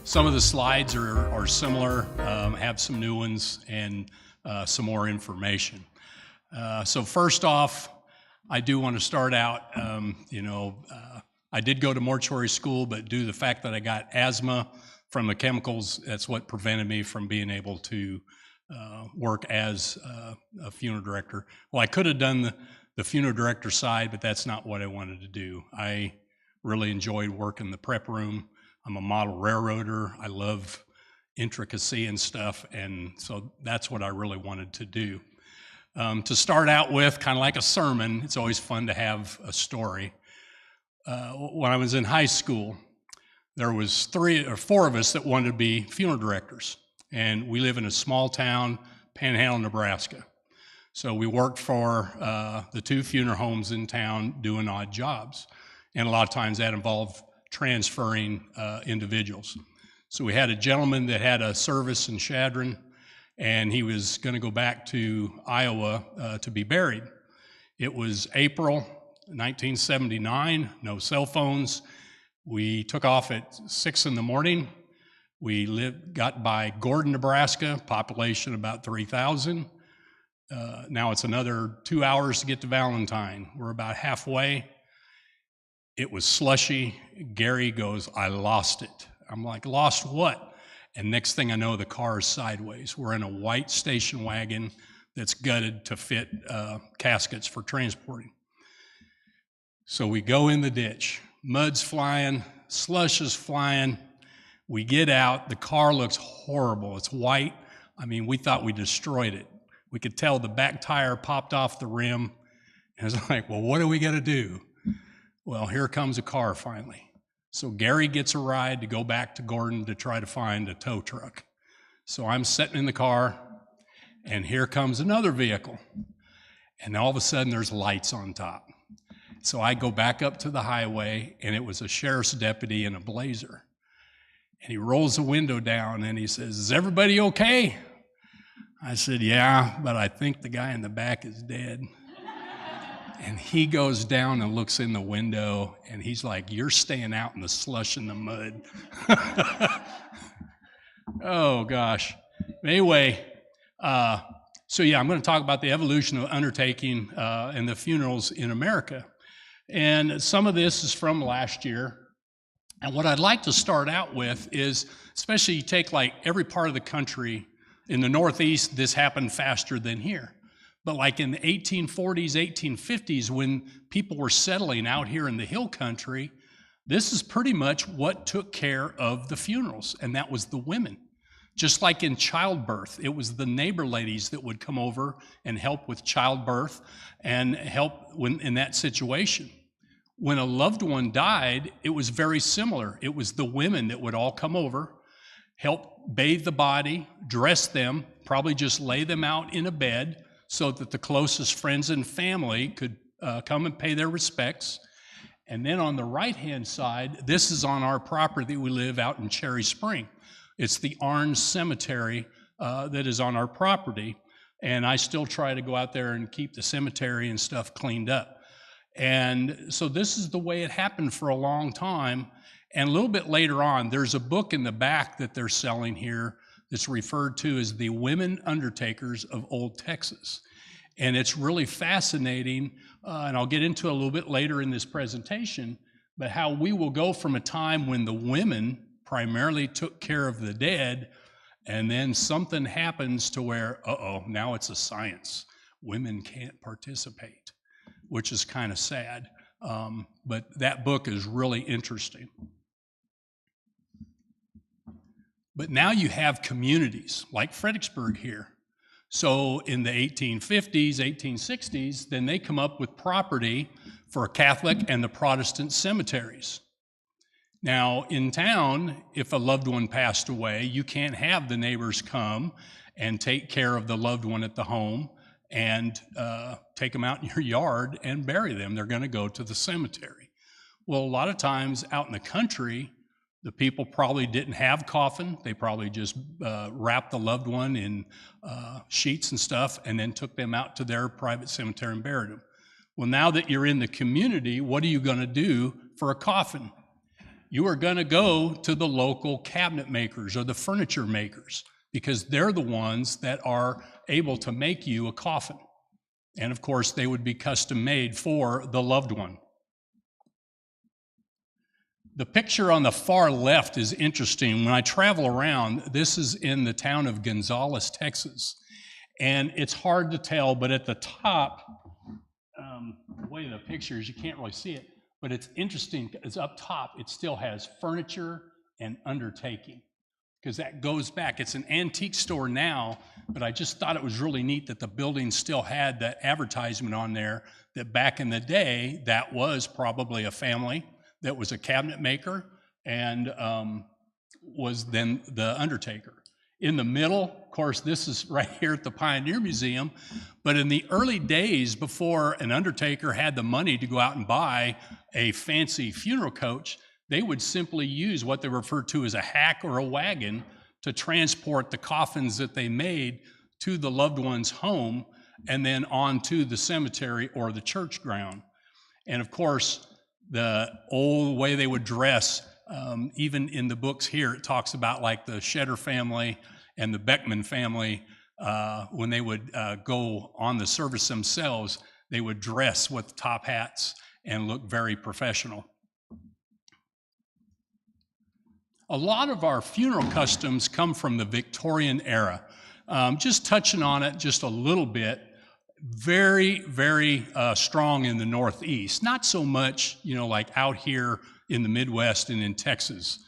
Some of the slides are similar, have some new ones and some more information. So first off, I do want to start out, I did go to mortuary school, but due to the fact that I got asthma from the chemicals, that's what prevented me from being able to work as a funeral director. Well, I could have done the funeral director side, but that's not what I wanted to do. I really enjoyed working the prep room. I'm a model railroader. I love intricacy and stuff, and so that's what I really wanted to do. To start out with, kind of like a sermon, it's always fun to have a story. When I was in high school, there was 3 or 4 of us that wanted to be funeral directors, and we live in a small town, Panhandle, Nebraska. So we worked for the 2 funeral homes in town doing odd jobs, and a lot of times that involved transferring individuals. So we had a gentleman that had a service in Chadron, and he was going to go back to Iowa to be buried. It was April 1979, no cell phones. We took off at 6 in the morning. We got by Gordon, Nebraska, population about 3,000. Now it's another 2 hours to get to Valentine. We're about halfway. It was slushy. Gary goes, "I lost it." I'm like, "Lost what?" And next thing I know, the car is sideways. We're in a white station wagon that's gutted to fit caskets for transporting. So we go in the ditch. Mud's flying, slush is flying. We get out. The car looks horrible. It's white. I mean, we thought we destroyed it. We could tell the back tire popped off the rim. And it's like, well, what are we going to do? Well, here comes a car finally. So Gary gets a ride to go back to Gordon to try to find a tow truck. So I'm sitting in the car, and here comes another vehicle. And all of a sudden, there's lights on top. So I go back up to the highway, and it was a sheriff's deputy in a blazer. And he rolls the window down, and he says, "Is everybody okay?" I said, "Yeah, but I think the guy in the back is dead." And he goes down and looks in the window, and he's like, "You're staying out in the slush and the mud." Oh, gosh. Anyway, so yeah, I'm going to talk about the evolution of undertaking and the funerals in America. And some of this is from last year. And what I'd like to start out with is, especially you take like every part of the country, in the Northeast, this happened faster than here. But like in the 1840s, 1850s, when people were settling out here in the hill country, this is pretty much what took care of the funerals, and that was the women. Just like in childbirth, it was the neighbor ladies that would come over and help with childbirth and help in that situation. When a loved one died, it was very similar. It was the women that would all come over, help bathe the body, dress them, probably just lay them out in a bed, so that the closest friends and family could come and pay their respects. And then on the right-hand side, this is on our property. We live out in Cherry Spring. It's the Orange Cemetery that is on our property. And I still try to go out there and keep the cemetery and stuff cleaned up. And so this is the way it happened for a long time. And a little bit later on, there's a book in the back that they're selling here that's referred to as the Women Undertakers of Old Texas. And it's really fascinating, and I'll get into it a little bit later in this presentation, but how we will go from a time when the women primarily took care of the dead, and then something happens to where, now it's a science. Women can't participate, which is kind of sad. But that book is really interesting. But now you have communities like Fredericksburg here. So in the 1850s, 1860s, then they come up with property for Catholic and the Protestant cemeteries. Now in town, if a loved one passed away, you can't have the neighbors come and take care of the loved one at the home and take them out in your yard and bury them. They're going to go to the cemetery. Well, a lot of times out in the country, the people probably didn't have coffin. They probably just wrapped the loved one in sheets and stuff and then took them out to their private cemetery and buried them. Well, now that you're in the community, what are you going to do for a coffin? you are going to go to the local cabinet makers or the furniture makers, because they're the ones that are able to make you a coffin. And of course, they would be custom made for the loved one. The picture on the far left is interesting. When I travel around, this is in the town of Gonzales, Texas. And it's hard to tell, but at the top, the way the picture is, you can't really see it, but it's interesting, it's up top, it still has furniture and Undertaking, because that goes back. It's an antique store now, but I just thought it was really neat that the building still had that advertisement on there, that back in the day, that was probably a family that was a cabinet maker and was then the undertaker. In the middle, of course, this is right here at the Pioneer Museum, but in the early days before an undertaker had the money to go out and buy a fancy funeral coach, they would simply use what they referred to as a hack or a wagon to transport the coffins that they made to the loved one's home and then on to the cemetery or the church ground. And of course, the old way they would dress, even in the books here, it talks about like the Shedder family and the Beckman family, when they would go on the service themselves, they would dress with top hats and look very professional. A lot of our funeral customs come from the Victorian era. Just touching on it just a little bit, very, very strong in the Northeast. Not so much, like out here in the Midwest and in Texas,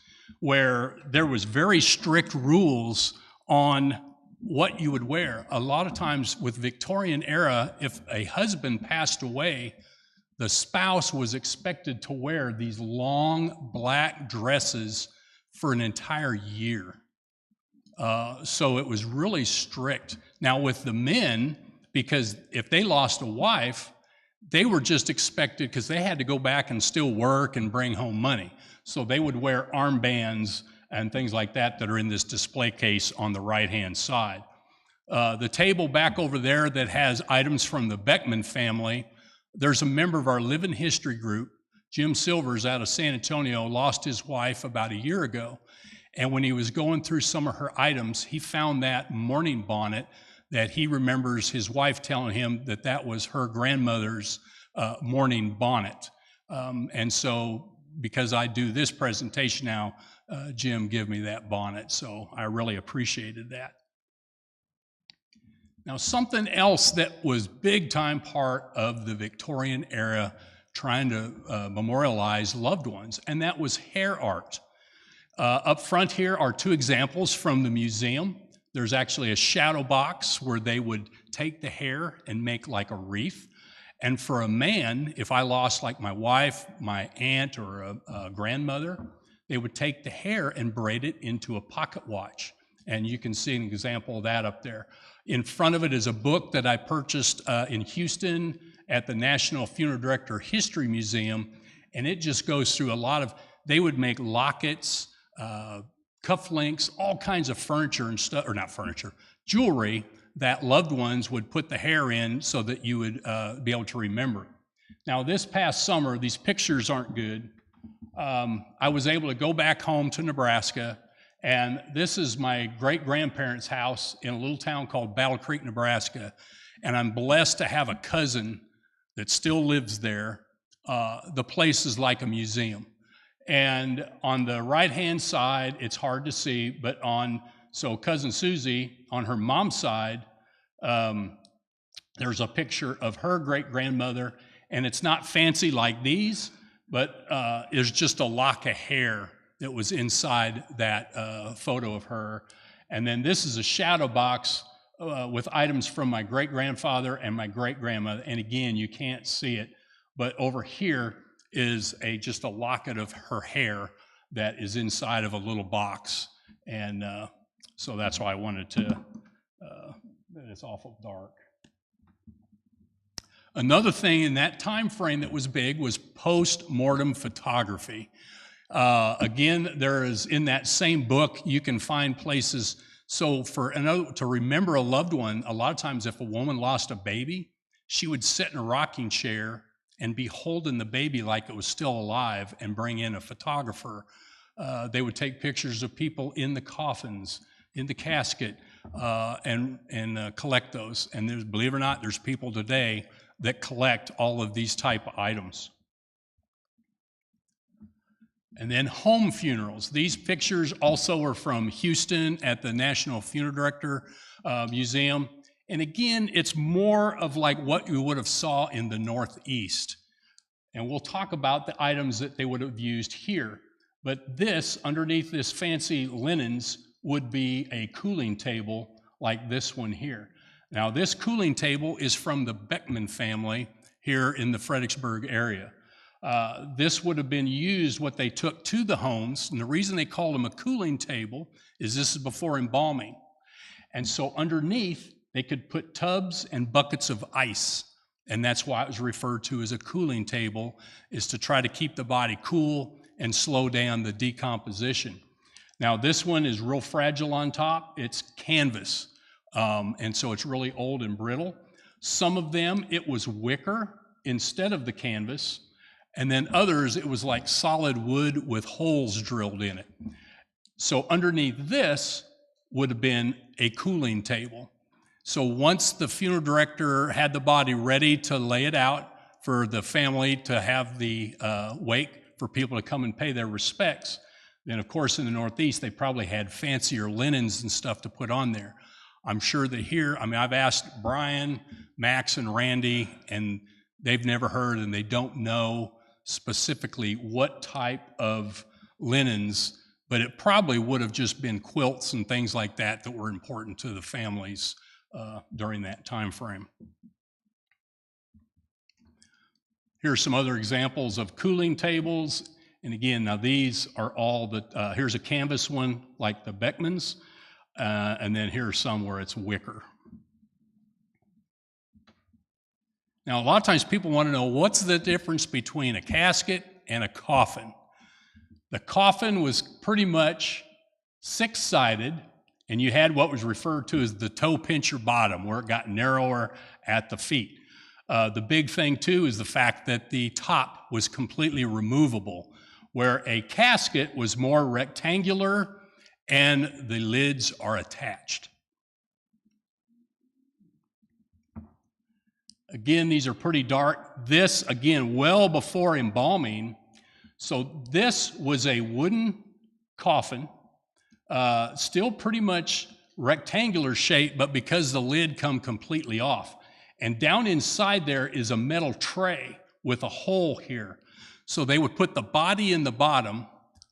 where there was very strict rules on what you would wear. A lot of times with Victorian era, if a husband passed away, the spouse was expected to wear these long black dresses for an entire year. So it was really strict. Now with the men, because if they lost a wife, they were just expected, because they had to go back and still work and bring home money. So they would wear armbands and things like that that are in this display case on the right-hand side. The table back over there that has items from the Beckman family, there's a member of our Living History group, Jim Silvers out of San Antonio, lost his wife about a year ago. And when he was going through some of her items, he found that mourning bonnet that he remembers his wife telling him that that was her grandmother's mourning bonnet. And so because I do this presentation now, Jim gave me that bonnet, so I really appreciated that. Now, something else that was big time part of the Victorian era trying to memorialize loved ones, and that was hair art. Up front here are two examples from the museum. There's actually a shadow box where they would take the hair and make like a wreath. And for a man, if I lost like my wife, my aunt, or a grandmother, they would take the hair and braid it into a pocket watch. And you can see an example of that up there. In front of it is a book that I purchased in Houston at the National Funeral Director History Museum. And it just goes through a lot of, they would make lockets, cufflinks, all kinds of furniture and stuff, or not furniture, jewelry that loved ones would put the hair in so that you would be able to remember. Now, this past summer, these pictures aren't good. I was able to go back home to Nebraska, and this is my great-grandparents' house in a little town called Battle Creek, Nebraska, and I'm blessed to have a cousin that still lives there. The place is like a museum. And on the right-hand side, it's hard to see, but so Cousin Susie, on her mom's side, there's a picture of her great-grandmother, and it's not fancy like these, but there's just a lock of hair that was inside that photo of her. And then this is a shadow box with items from my great-grandfather and my great-grandmother, and again, you can't see it, but over here is just a locket of her hair that is inside of a little box. And so that's why I wanted to, it's awful dark. Another thing in that time frame that was big was post-mortem photography. Again, there is, in that same book, you can find places. So to remember a loved one, a lot of times if a woman lost a baby, she would sit in a rocking chair and be holding the baby like it was still alive and bring in a photographer. They would take pictures of people in the coffins, in the casket, and collect those. And there's, believe it or not, there's people today that collect all of these type of items. And then home funerals. These pictures also are from Houston at the National Funeral Director Museum. And again, it's more of like what you would have saw in the Northeast. And we'll talk about the items that they would have used here. But this, underneath this fancy linens, would be a cooling table like this one here. Now, this cooling table is from the Beckman family here in the Fredericksburg area. This would have been used, what they took to the homes, and the reason they called them a cooling table is this is before embalming. And so underneath, they could put tubs and buckets of ice, and that's why it was referred to as a cooling table, is to try to keep the body cool and slow down the decomposition. Now, this one is real fragile on top. It's canvas, and so it's really old and brittle. Some of them, it was wicker instead of the canvas, and then others, it was like solid wood with holes drilled in it. So underneath this would have been a cooling table. So once the funeral director had the body ready to lay it out for the family to have the wake for people to come and pay their respects, then of course in the Northeast, they probably had fancier linens and stuff to put on there. I'm sure that here, I mean, I've asked Brian, Max, and Randy, and they've never heard and they don't know specifically what type of linens, but it probably would have just been quilts and things like that that were important to the families during that time frame. Here are some other examples of cooling tables. And again, now these are all the, here's a canvas one like the Beckmans, and then here are some where it's wicker. Now, a lot of times people want to know what's the difference between a casket and a coffin. The coffin was pretty much six-sided, and you had what was referred to as the toe pincher bottom, where it got narrower at the feet. The big thing, too, is the fact that the top was completely removable, where a casket was more rectangular and the lids are attached. Again, these are pretty dark. This, again, well before embalming. So this was a wooden coffin, still pretty much rectangular shape, but because the lid come completely off. And down inside there is a metal tray with a hole here. So they would put the body in the bottom,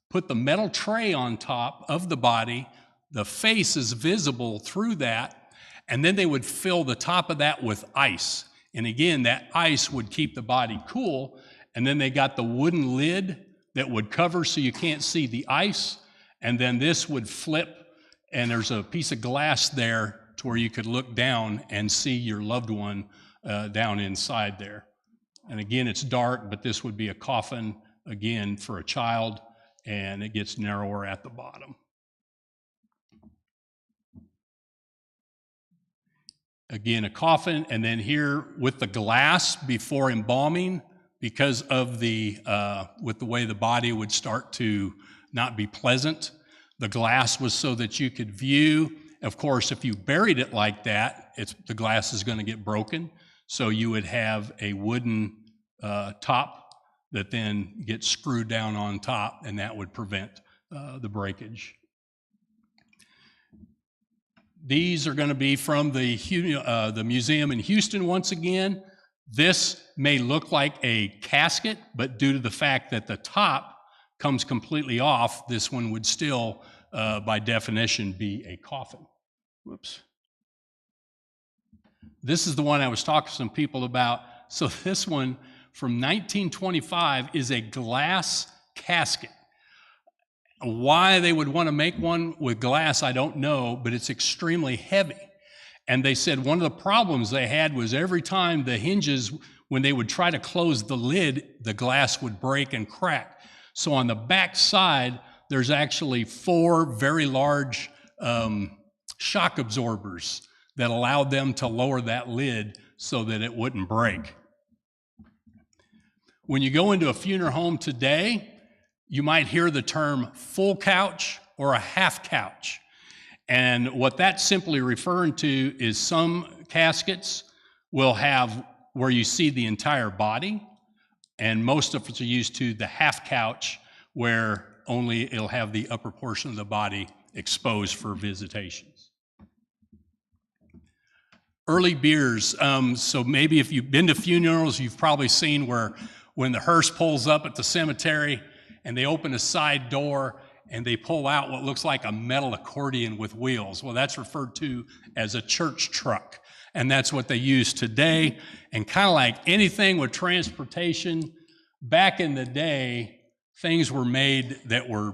put the metal tray on top of the body, the face is visible through that, and then they would fill the top of that with ice. And again, that ice would keep the body cool, and then they got the wooden lid that would cover so you can't see the ice, and then this would flip, and there's a piece of glass there to where you could look down and see your loved one down inside there. And again, it's dark, but this would be a coffin, again, for a child, and it gets narrower at the bottom. Again, a coffin, and then here with the glass before embalming, because of the, with the way the body would start to not be pleasant, the glass was so that you could view. Of course, if you buried it like that, the glass is going to get broken, so you would have a wooden top that then gets screwed down on top, and that would prevent the breakage. These are going to be from the museum in Houston once again. This may look like a casket, but due to the fact that the top comes completely off, this one would still, by definition, be a coffin. Whoops. This is the one I was talking to some people about. So this one from 1925 is a glass casket. Why they would want to make one with glass, I don't know, but it's extremely heavy. And they said one of the problems they had was every time the hinges, when they would try to close the lid, the glass would break and crack. So on the back side, there's actually 4 very large shock absorbers that allowed them to lower that lid so that it wouldn't break. When you go into a funeral home today, you might hear the term full couch or a half couch. And what that's simply referring to is some caskets will have where you see the entire body, and most of us are used to the half couch where only it'll have the upper portion of the body exposed for visitations. Early biers, so maybe if you've been to funerals, you've probably seen where when the hearse pulls up at the cemetery and they open a side door and they pull out what looks like a metal accordion with wheels. Well, that's referred to as a church truck, and that's what they use today. And kind of like anything with transportation, back in the day, things were made that were,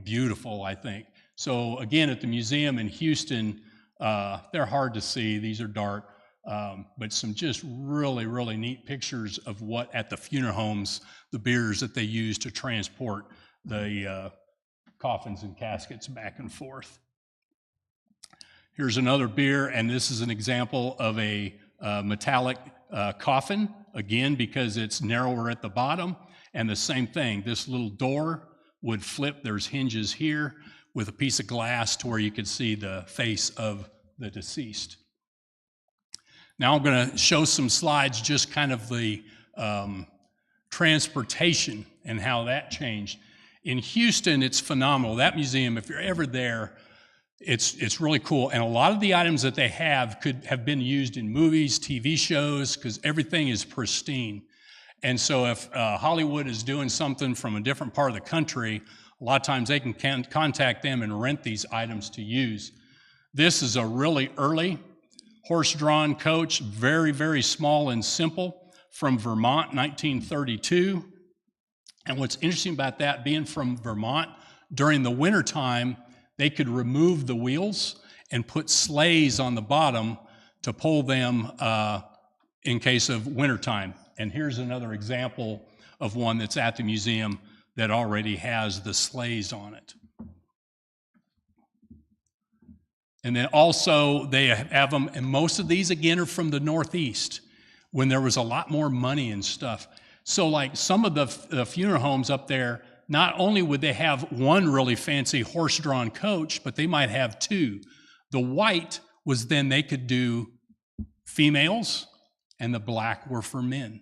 beautiful, I think. So again, at the museum in Houston, they're hard to see. These are dark, but some just really, really neat pictures of what at the funeral homes, the biers that they use to transport the coffins and caskets back and forth. Here's another bier, and this is an example of a metallic coffin, again, because it's narrower at the bottom. And the same thing, this little door would flip. There's hinges here with a piece of glass to where you could see the face of the deceased. Now I'm going to show some slides, just kind of the transportation and how that changed. In Houston, it's phenomenal. That museum, if you're ever there, it's really cool. And a lot of the items that they have could have been used in movies, TV shows, because everything is pristine. And so if Hollywood is doing something from a different part of the country, a lot of times they can contact them and rent these items to use. This is a really early horse-drawn coach, very, very small and simple, from Vermont, 1932. And what's interesting about that, being from Vermont, during the wintertime, they could remove the wheels and put sleighs on the bottom to pull them in case of wintertime. And here's another example of one that's at the museum that already has the sleighs on it. And then also they have them, and most of these again are from the Northeast, when there was a lot more money and stuff. So like some of the funeral homes up there, not only would they have one really fancy horse-drawn coach, but they might have two. The white was then they could do females, and the black were for men.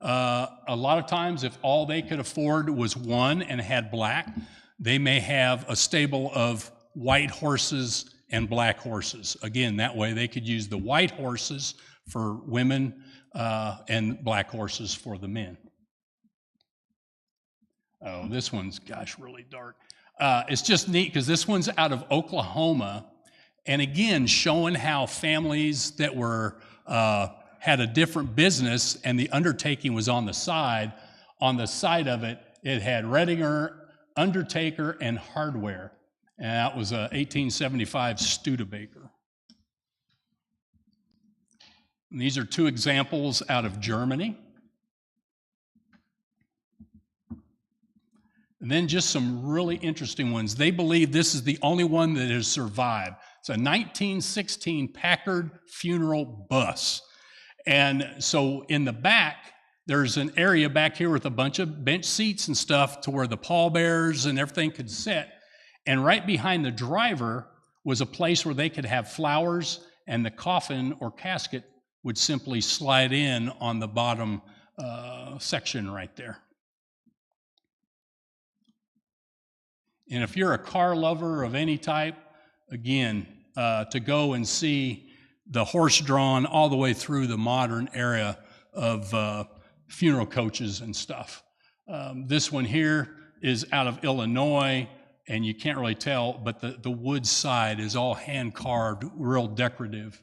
A lot of times, if all they could afford was one and had black, they may have a stable of white horses and black horses. Again, that way they could use the white horses for women and black horses for the men. Oh, this one's, gosh, really dark. It's just neat because this one's out of Oklahoma. And again, showing how families that were had a different business, and the Undertaking was on the side. On the side of it, it had Redinger, Undertaker, and Hardware. And that was a 1875 Studebaker. And these are two examples out of Germany. And then just some really interesting ones. They believe this is the only one that has survived. It's a 1916 Packard funeral bus. And so in the back, there's an area back here with a bunch of bench seats and stuff to where the pallbearers and everything could sit. And right behind the driver was a place where they could have flowers, and the coffin or casket would simply slide in on the bottom section right there. And if you're a car lover of any type, again, to go and see the horse-drawn all the way through the modern era of funeral coaches and stuff. This one here is out of Illinois, and you can't really tell, but the wood side is all hand-carved, real decorative.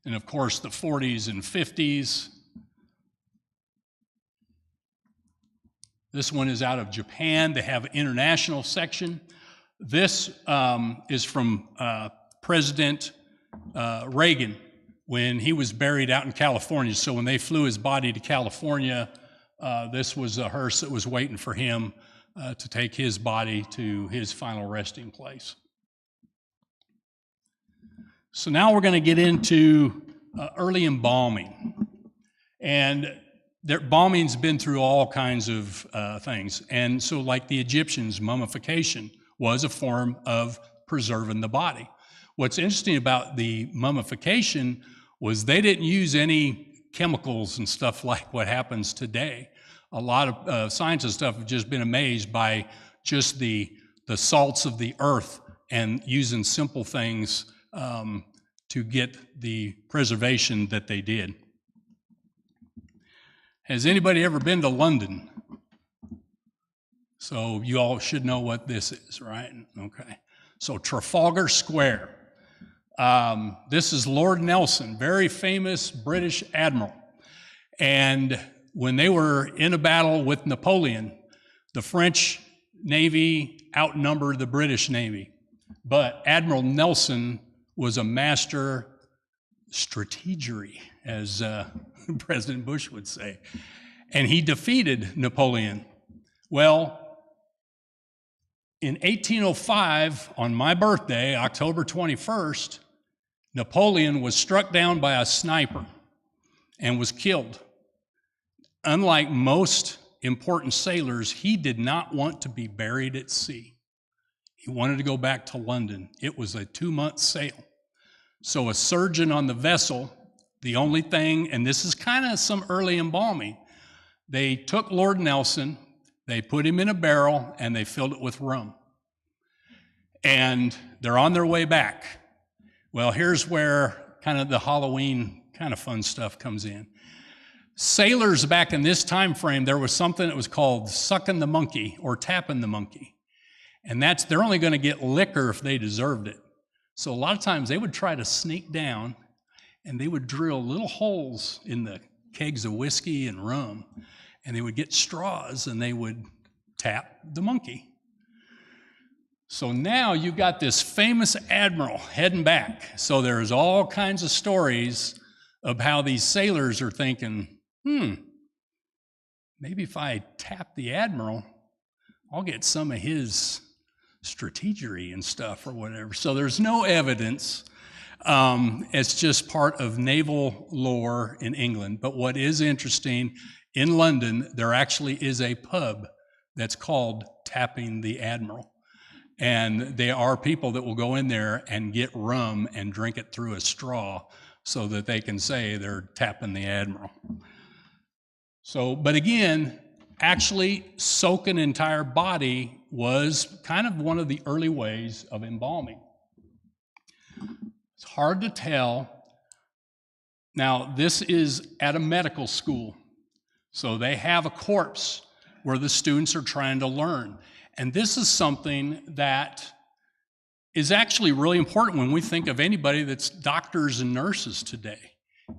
And of course, the 40s and 50s. This one is out of Japan. They have an international section. This is from President Reagan when he was buried out in California. So when they flew his body to California, this was a hearse that was waiting for him to take his body to his final resting place. So now we're going to get into early embalming. And their bombing's been through all kinds of things. And so like the Egyptians, mummification was a form of preserving the body. What's interesting about the mummification was they didn't use any chemicals and stuff like what happens today. A lot of scientists stuff have just been amazed by just the salts of the earth and using simple things to get the preservation that they did. Has anybody ever been to London? So you all should know what this is, right? Okay. So Trafalgar Square. This is Lord Nelson, very famous British admiral. And when they were in a battle with Napoleon, the French Navy outnumbered the British Navy. But Admiral Nelson was a master strategery, as President Bush would say. And he defeated Napoleon. Well, in 1805, on my birthday, October 21st, Napoleon was struck down by a sniper and was killed. Unlike most important sailors, he did not want to be buried at sea. He wanted to go back to London. It was a 2-month sail. So a surgeon on the vessel, the only thing, and this is kind of some early embalming, they took Lord Nelson, they put him in a barrel, and they filled it with rum. And they're on their way back. Well, here's where kind of the Halloween kind of fun stuff comes in. Sailors back in this time frame, there was something that was called sucking the monkey or tapping the monkey. And they're only going to get liquor if they deserved it. So a lot of times they would try to sneak down and they would drill little holes in the kegs of whiskey and rum, and they would get straws and they would tap the monkey. So now you've got this famous admiral heading back. So there's all kinds of stories of how these sailors are thinking, maybe if I tap the admiral, I'll get some of his strategery and stuff or whatever. So there's no evidence. It's just part of naval lore in England. But what is interesting, in London, there actually is a pub that's called Tapping the Admiral. And there are people that will go in there and get rum and drink it through a straw so that they can say they're tapping the admiral. So, but again, actually soak an entire body was kind of one of the early ways of embalming. It's hard to tell. Now, this is at a medical school. So they have a corpse where the students are trying to learn. And this is something that is actually really important when we think of anybody that's doctors and nurses today.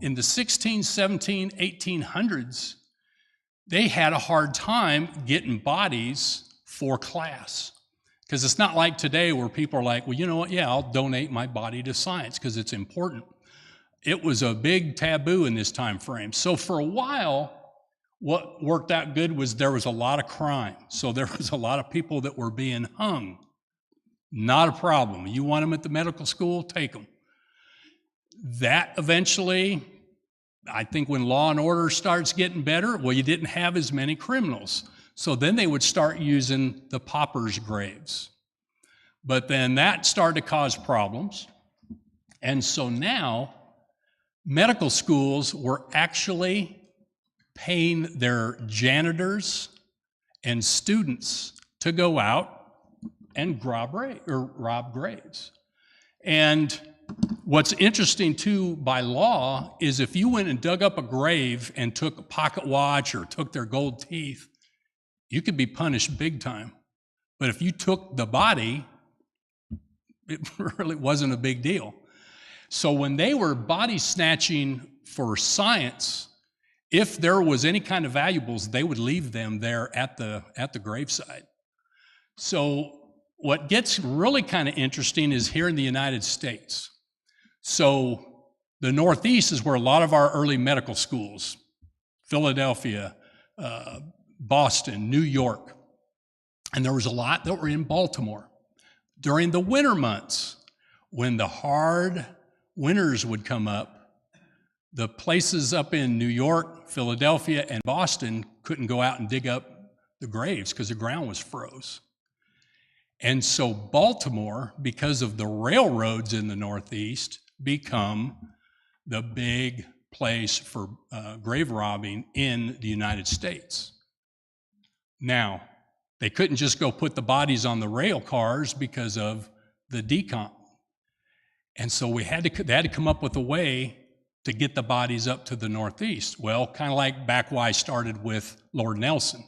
In the 16, 17, 1800s, they had a hard time getting bodies for class. Because it's not like today where people are like, well, you know what, yeah, I'll donate my body to science because it's important. It was a big taboo in this time frame. So for a while, what worked out good was there was a lot of crime. So there was a lot of people that were being hung. Not a problem. You want them at the medical school, take them. That eventually, I think when law and order starts getting better, well, you didn't have as many criminals. So then they would start using the paupers' graves. But then that started to cause problems. And so now, medical schools were actually paying their janitors and students to go out and rob graves. And what's interesting too by law is if you went and dug up a grave and took a pocket watch or took their gold teeth, you could be punished big time. But if you took the body, it really wasn't a big deal. So when they were body snatching for science, if there was any kind of valuables, they would leave them there at the graveside. So what gets really kind of interesting is here in the United States. So the Northeast is where a lot of our early medical schools, Philadelphia, Boston, New York, and there was a lot that were in Baltimore. During the winter months, when the hard winters would come up, The places up in New York, Philadelphia, and Boston couldn't go out and dig up the graves because the ground was froze. And so Baltimore, because of the railroads in the Northeast, become the big place for grave robbing in the United States. Now, they couldn't just go put the bodies on the rail cars because of the decomp. And so they had to come up with a way to get the bodies up to the Northeast. Well, kind of like back why I started with Lord Nelson.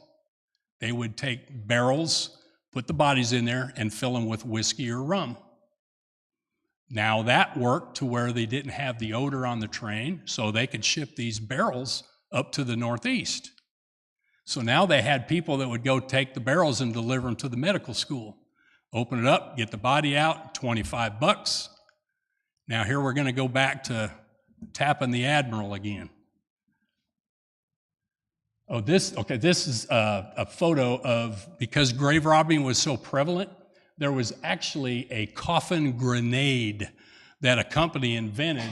They would take barrels, put the bodies in there, and fill them with whiskey or rum. Now that worked to where they didn't have the odor on the train, so they could ship these barrels up to the Northeast. So now they had people that would go take the barrels and deliver them to the medical school. Open it up, get the body out, $25. Now here we're going to go back to tapping the Admiral again. Oh, this is a photo of, because grave robbing was so prevalent, there was actually a coffin grenade that a company invented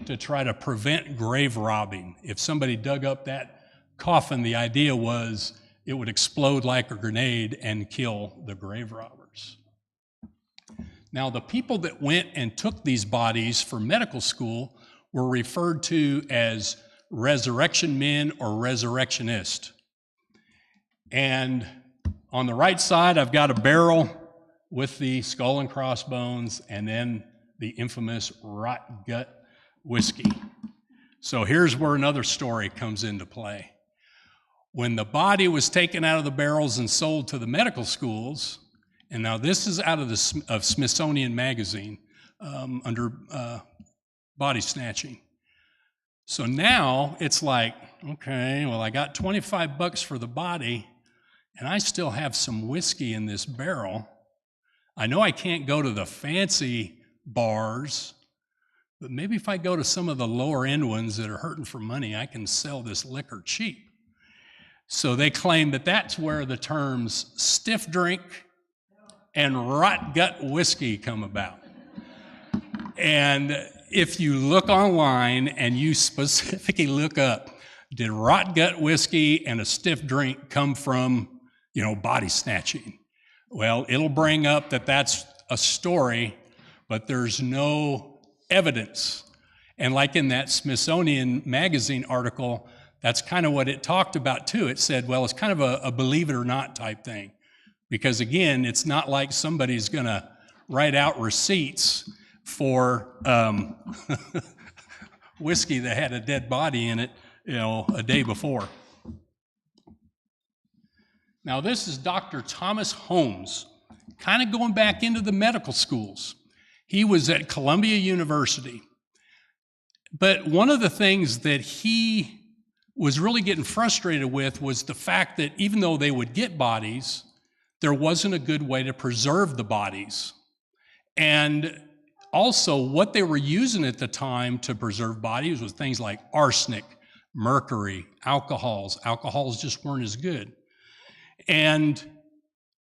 to try to prevent grave robbing. If somebody dug up that coffin, the idea was it would explode like a grenade and kill the grave robbers. Now, the people that went and took these bodies for medical school were referred to as resurrection men or resurrectionists. And on the right side, I've got a barrel with the skull and crossbones and then the infamous rot gut whiskey. So here's where another story comes into play. When the body was taken out of the barrels and sold to the medical schools, and now this is out of Smithsonian Magazine under body snatching. So now it's like, okay, well, I got $25 for the body, and I still have some whiskey in this barrel. I know I can't go to the fancy bars, but maybe if I go to some of the lower end ones that are hurting for money, I can sell this liquor cheap. So they claim that that's where the terms stiff drink and rot gut whiskey come about. And if you look online and you specifically look up, did rot gut whiskey and a stiff drink come from, body snatching? Well, it'll bring up that that's a story, but there's no evidence. And like in that Smithsonian Magazine article, that's kind of what it talked about too. It said, well, it's kind of a believe it or not type thing. Because again, it's not like somebody's gonna write out receipts for whiskey that had a dead body in it, a day before. Now this is Dr. Thomas Holmes, kind of going back into the medical schools. He was at Columbia University. But one of the things that he was really getting frustrated with was the fact that even though they would get bodies, there wasn't a good way to preserve the bodies. And also what they were using at the time to preserve bodies was things like arsenic, mercury, alcohols. Alcohols just weren't as good. And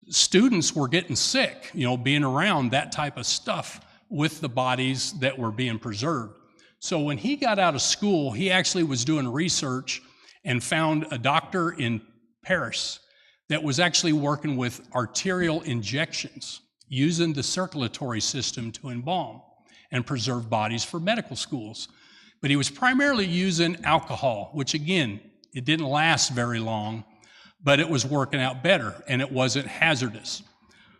students were getting sick, being around that type of stuff with the bodies that were being preserved. So when he got out of school, he actually was doing research and found a doctor in Paris that was actually working with arterial injections, using the circulatory system to embalm and preserve bodies for medical schools. But he was primarily using alcohol, which again, it didn't last very long, but it was working out better and it wasn't hazardous.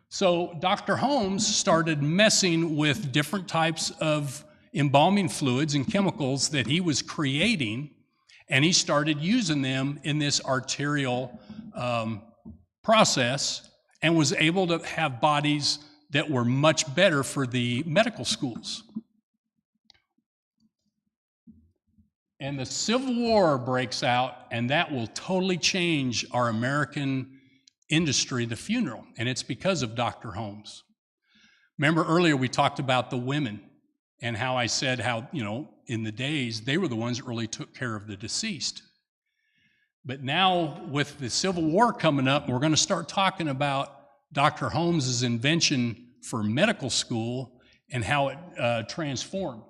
So Dr. Holmes started messing with different types of embalming fluids and chemicals that he was creating, and he started using them in this arterial process and was able to have bodies that were much better for the medical schools. And the Civil War breaks out, and that will totally change our American industry, the funeral, and it's because of Dr. Holmes. Remember earlier we talked about the women and how I said how, in the days, they were the ones that really took care of the deceased. But now with the Civil War coming up, we're going to start talking about Dr. Holmes's invention for medical school and how it transformed.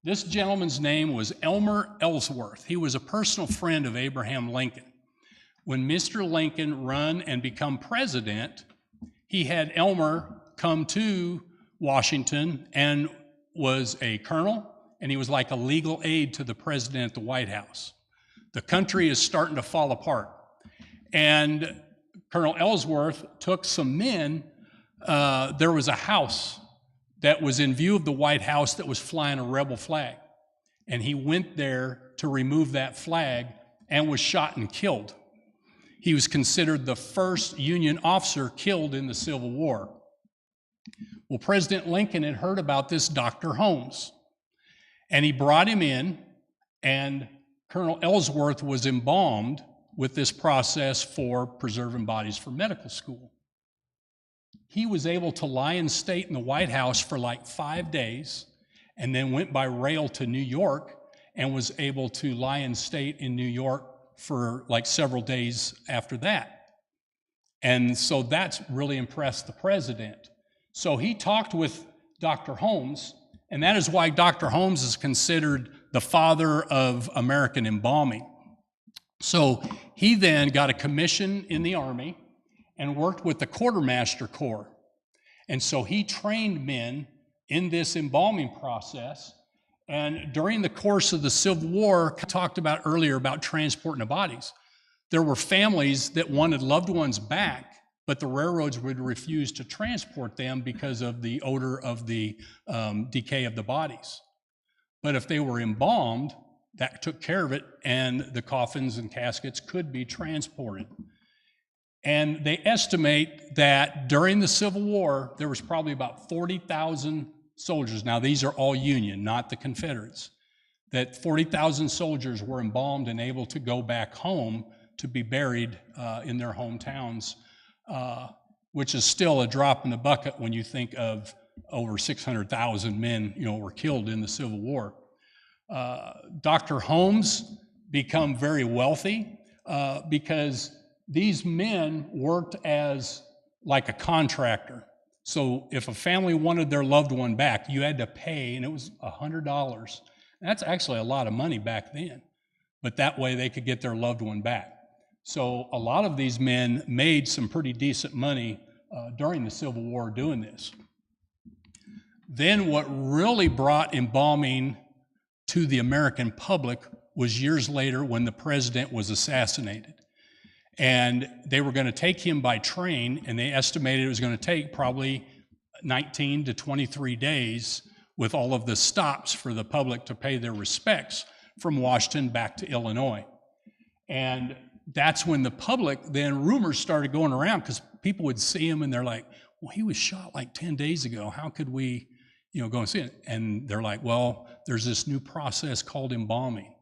This gentleman's name was Elmer Ellsworth. He was a personal friend of Abraham Lincoln. When Mr. Lincoln run and become president, he had Elmer come to Washington and was a colonel, and he was like a legal aid to the president at the White House. The country is starting to fall apart. And Colonel Ellsworth took some men. There was a house that was in view of the White House that was flying a rebel flag. And he went there to remove that flag and was shot and killed. He was considered the first Union officer killed in the Civil War. Well, President Lincoln had heard about this Dr. Holmes, and he brought him in, and Colonel Ellsworth was embalmed with this process for preserving bodies for medical school. He was able to lie in state in the White House for like 5 days, and then went by rail to New York and was able to lie in state in New York for like several days after that. And so that's really impressed the president. So he talked with Dr. Holmes, and that is why Dr. Holmes is considered the father of American embalming. So he then got a commission in the Army and worked with the Quartermaster Corps. And so he trained men in this embalming process. And during the course of the Civil War, I talked about earlier about transporting the bodies. There were families that wanted loved ones back, but the railroads would refuse to transport them because of the odor of the decay of the bodies. But if they were embalmed, that took care of it, and the coffins and caskets could be transported. And they estimate that during the Civil War, there was probably about 40,000 soldiers. Now, these are all Union, not the Confederates. That 40,000 soldiers were embalmed and able to go back home to be buried in their hometowns, which is still a drop in the bucket when you think of over 600,000 men, were killed in the Civil War. Dr. Holmes became very wealthy because these men worked as like a contractor. So if a family wanted their loved one back, you had to pay, and it was $100. That's actually a lot of money back then, but that way they could get their loved one back. So a lot of these men made some pretty decent money during the Civil War doing this. Then what really brought embalming to the American public was years later when the president was assassinated. And they were going to take him by train, and they estimated it was going to take probably 19 to 23 days with all of the stops for the public to pay their respects from Washington back to Illinois. And that's when the public, then rumors started going around because people would see him and they're like, well, he was shot like 10 days ago. How could we, go and see it? And they're like, well, there's this new process called embalming.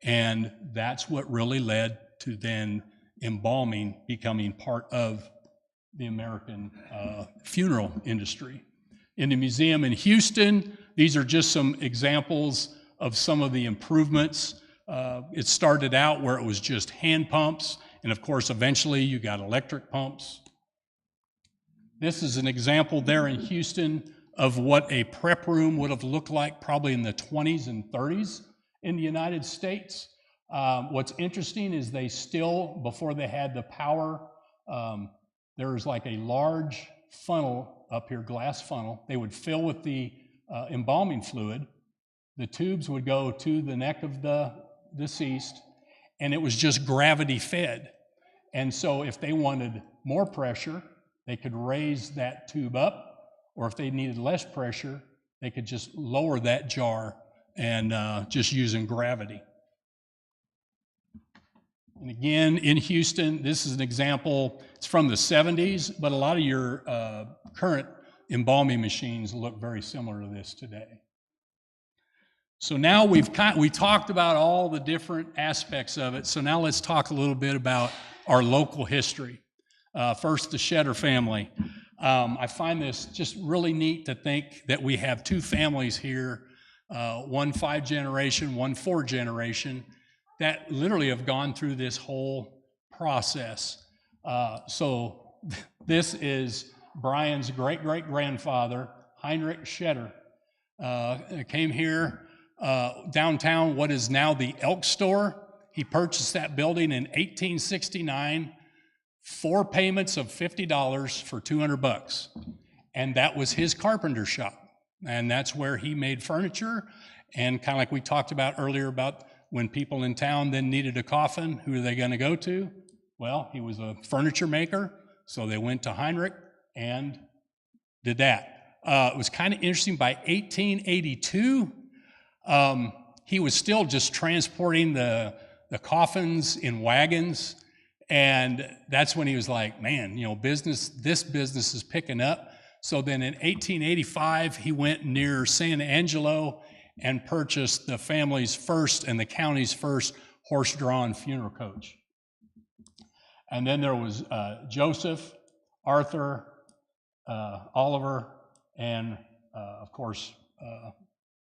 And that's what really led to then embalming becoming part of the American funeral industry. In the museum in Houston, these are just some examples of some of the improvements. It started out where it was just hand pumps, and of course, eventually you got electric pumps. This is an example there in Houston of what a prep room would have looked like probably in the 20s and 30s in the United States. What's interesting is they still, before they had the power, there was like a large funnel up here, glass funnel. They would fill with the embalming fluid. The tubes would go to the neck of the deceased, and it was just gravity fed. And so if they wanted more pressure, they could raise that tube up, or if they needed less pressure, they could just lower that jar and just using gravity. And again, in Houston, this is an example. It's from the 70s, but a lot of your current embalming machines look very similar to this today. So now we talked about all the different aspects of it. So now let's talk a little bit about our local history. First, the Shedder family. I find this just really neat to think that we have two families here, one 5 generation, one 4 generation, that literally have gone through this whole process. So this is Brian's great-great-grandfather, Heinrich Shedder. Came here downtown, what is now the Elk Store. He purchased that building in 1869, 4 payments of $50 for $200. And that was his carpenter shop. And that's where he made furniture. And kind of like we talked about earlier about when people in town then needed a coffin, who are they going to go to? Well, he was a furniture maker, so they went to Heinrich and did that. It was kind of interesting. By 1882, he was still just transporting the coffins in wagons, and that's when he was like, man, this business is picking up. So then in 1885, he went near San Angelo and purchased the family's first and the county's first horse-drawn funeral coach. And then there was Joseph, Arthur, Oliver, and of course,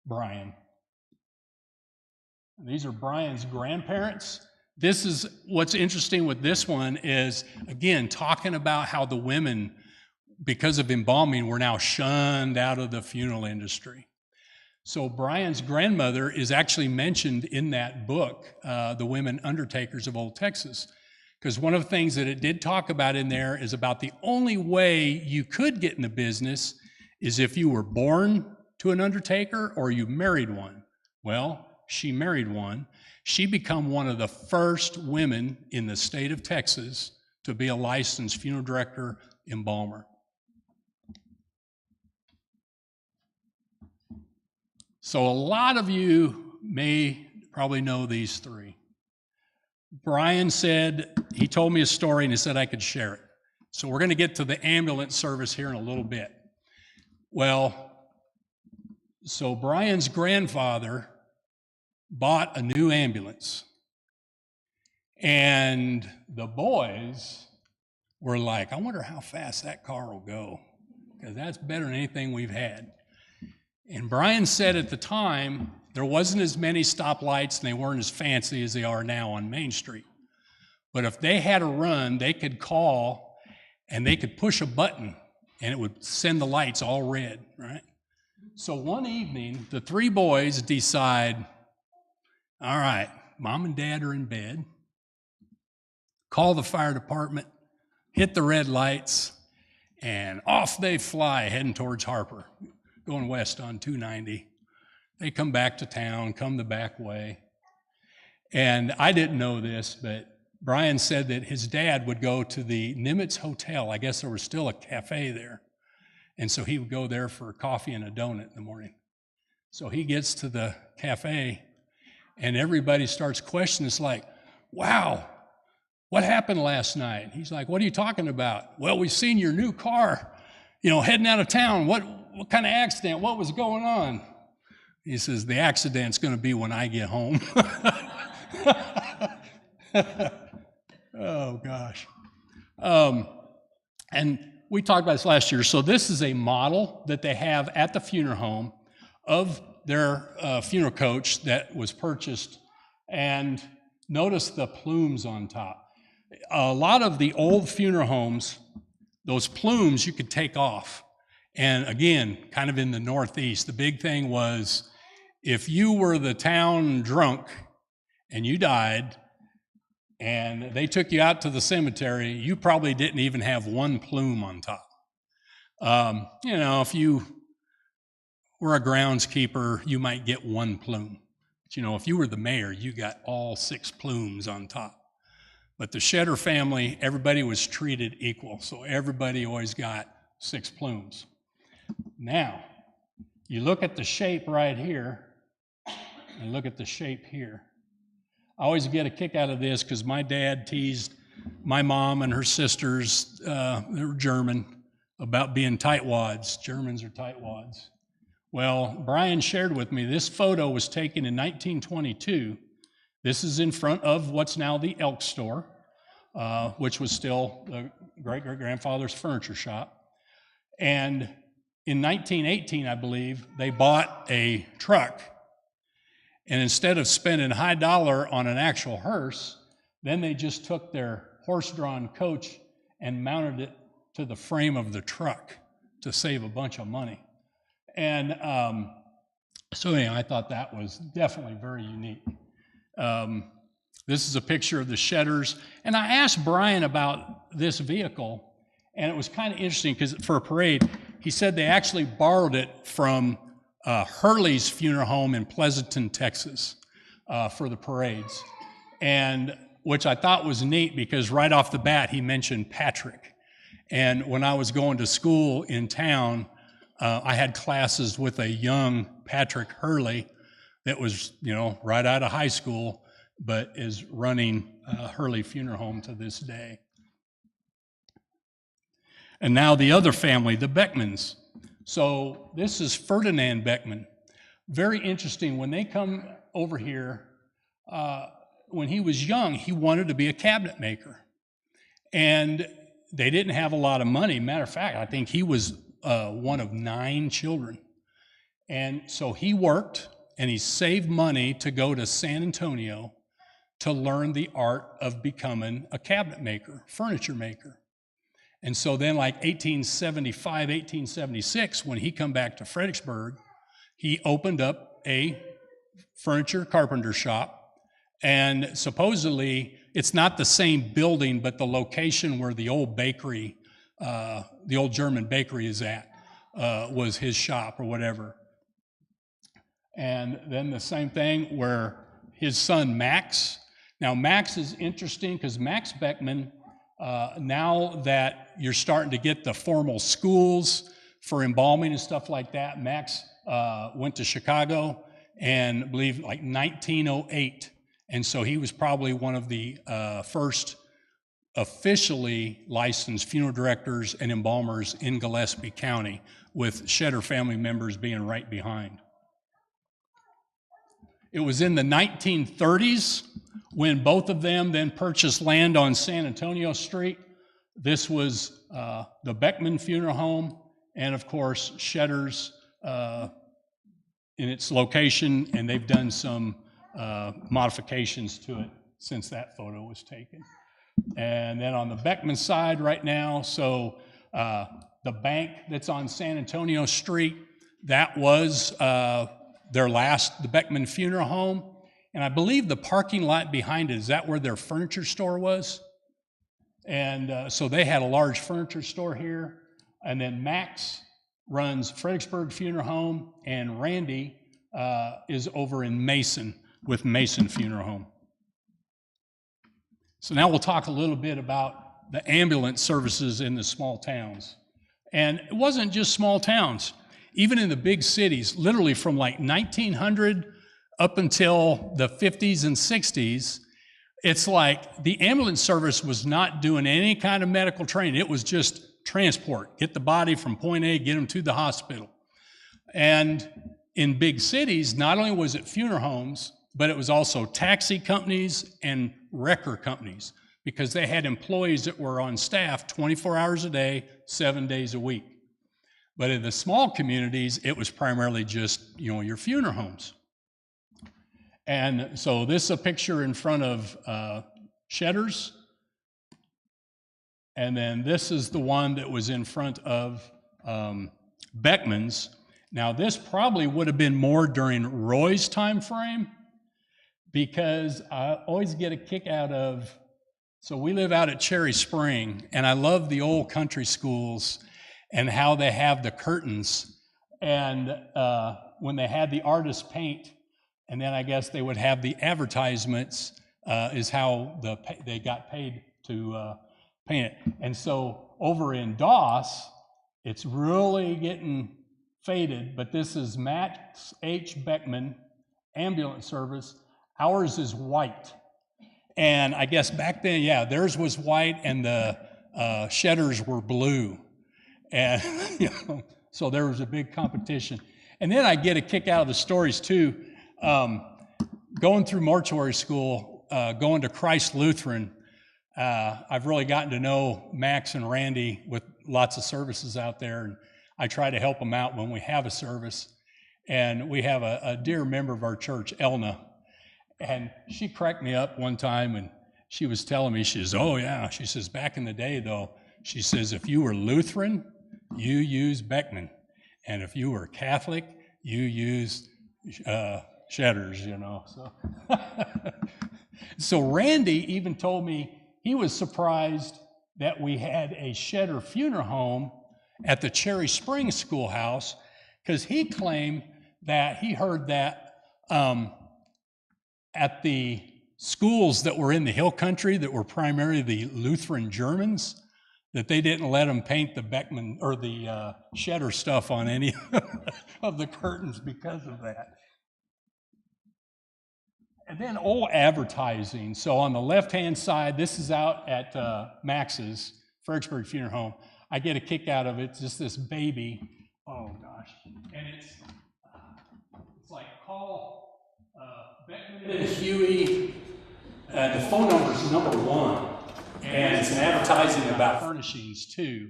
Brian. And these are Brian's grandparents. This is what's interesting with this one is, again, talking about how the women, because of embalming, were now shunned out of the funeral industry. So Brian's grandmother is actually mentioned in that book, The Women Undertakers of Old Texas, because one of the things that it did talk about in there is about the only way you could get in the business is if you were born to an undertaker or you married one. Well, she married one. She became one of the first women in the state of Texas to be a licensed funeral director embalmer. So a lot of you may probably know these three. Brian said, he told me a story and he said I could share it. So we're going to get to the ambulance service here in a little bit. Well, so Brian's grandfather bought a new ambulance. And the boys were like, I wonder how fast that car will go, because that's better than anything we've had. And Brian said at the time, there wasn't as many stoplights and they weren't as fancy as they are now on Main Street. But if they had a run, they could call and they could push a button and it would send the lights all red, right? So one evening, the three boys decide, all right, mom and dad are in bed, call the fire department, hit the red lights, and off they fly heading towards Harper, going west on 290. They come back to town, come the back way. And I didn't know this, but Brian said that his dad would go to the Nimitz Hotel. I guess there was still a cafe there. And so he would go there for coffee and a donut in the morning. So he gets to the cafe, and everybody starts questioning. It's like, wow, what happened last night? He's like, what are you talking about? Well, we've seen your new car, heading out of town. What kind of accident? What was going on? He says, the accident's going to be when I get home. Oh, gosh. And we talked about this last year. So this is a model that they have at the funeral home of their funeral coach that was purchased. And notice the plumes on top. A lot of the old funeral homes, those plumes you could take off. And again, kind of in the Northeast, the big thing was if you were the town drunk and you died and they took you out to the cemetery, you probably didn't even have one plume on top. If you were a groundskeeper, you might get one plume. But, if you were the mayor, you got all 6 plumes on top. But the Shedder family, everybody was treated equal, so everybody always got 6 plumes. Now, you look at the shape right here, and look at the shape here. I always get a kick out of this because my dad teased my mom and her sisters, they were German, about being tightwads. Germans are tightwads. Well, Brian shared with me, this photo was taken in 1922. This is in front of what's now the Elk Store, which was still the great-great-grandfather's furniture shop. And in 1918, I believe, they bought a truck. And instead of spending high dollar on an actual hearse, then they just took their horse-drawn coach and mounted it to the frame of the truck to save a bunch of money. And So anyway, I thought that was definitely very unique. This is a picture of the Shedders. And I asked Brian about this vehicle, and it was kind of interesting because for a parade, he said they actually borrowed it from Hurley's funeral home in Pleasanton, Texas, for the parades. And which I thought was neat because right off the bat, he mentioned Patrick. And when I was going to school in town, I had classes with a young Patrick Hurley that was, right out of high school, but is running Hurley Funeral Home to this day. And now the other family, the Beckmans. So this is Ferdinand Beckman. Very interesting. When they come over here, when he was young, he wanted to be a cabinet maker. And they didn't have a lot of money. Matter of fact, I think he was one of 9 children. And so he worked and he saved money to go to San Antonio to learn the art of becoming a cabinet maker, furniture maker. And so then like 1875, 1876, when he come back to Fredericksburg, he opened up a furniture carpenter shop. And supposedly it's not the same building, but the location where the old bakery, the old German bakery is at, was his shop or whatever. And then the same thing where his son Max. Now Max is interesting because Max Beckman, now that you're starting to get the formal schools for embalming and stuff like that, Max went to Chicago and I believe like 1908. And so he was probably one of the first officially licensed funeral directors and embalmers in Gillespie County, with Shedder family members being right behind. It was in the 1930s when both of them then purchased land on San Antonio Street. This was the Beckman Funeral Home, and of course Shedder's in its location, and they've done some modifications to it since that photo was taken. And then on the Beckman side right now, so the bank that's on San Antonio Street, that was the Beckman Funeral Home. And I believe the parking lot behind it, is that where their furniture store was? And so they had a large furniture store here. And then Max runs Fredericksburg Funeral Home, and Randy is over in Mason with Mason Funeral Home. So now we'll talk a little bit about the ambulance services in the small towns. And it wasn't just small towns. Even in the big cities, literally from like 1900 up until the 50s and 60s, it's like the ambulance service was not doing any kind of medical training. It was just transport, get the body from point A, get them to the hospital. And in big cities, not only was it funeral homes, but it was also taxi companies and wrecker companies, because they had employees that were on staff 24 hours a day, 7 days a week. But in the small communities, it was primarily just, your funeral homes. And so this is a picture in front of Shedder's. And then this is the one that was in front of Beckman's. Now this probably would have been more during Roy's time frame, because I always get a kick out of, so we live out at Cherry Spring, and I love the old country schools and how they have the curtains. And when they had the artists paint, and then I guess they would have the advertisements, is how they got paid to paint it. And so over in Doss, it's really getting faded, but this is Max H. Beckman Ambulance Service. Ours is white. And I guess back then, yeah, theirs was white and the Shedders were blue. And so there was a big competition. And then I get a kick out of the stories too. Going through mortuary school, going to Christ Lutheran, I've really gotten to know Max and Randy with lots of services out there, and I try to help them out when we have a service. And we have a dear member of our church, Elna, and she cracked me up one time, and she was telling me, she says, oh yeah, she says, back in the day though, she says, if you were Lutheran, you used Beckman. And if you were Catholic, you used, shedders, you know. So, so Randy even told me he was surprised that we had a shedder funeral home at the Cherry Springs Schoolhouse, because he claimed that he heard that at the schools that were in the hill country that were primarily the Lutheran Germans, that they didn't let them paint the Beckman or the shedder stuff on any of the curtains because of that. And then old advertising. So on the left-hand side, this is out at Max's, Fredericksburg Funeral Home. I get a kick out of it, just this baby. Oh gosh. And it's like call Beckman and Huey. The phone number is #1. And it's an advertising about furnishings too.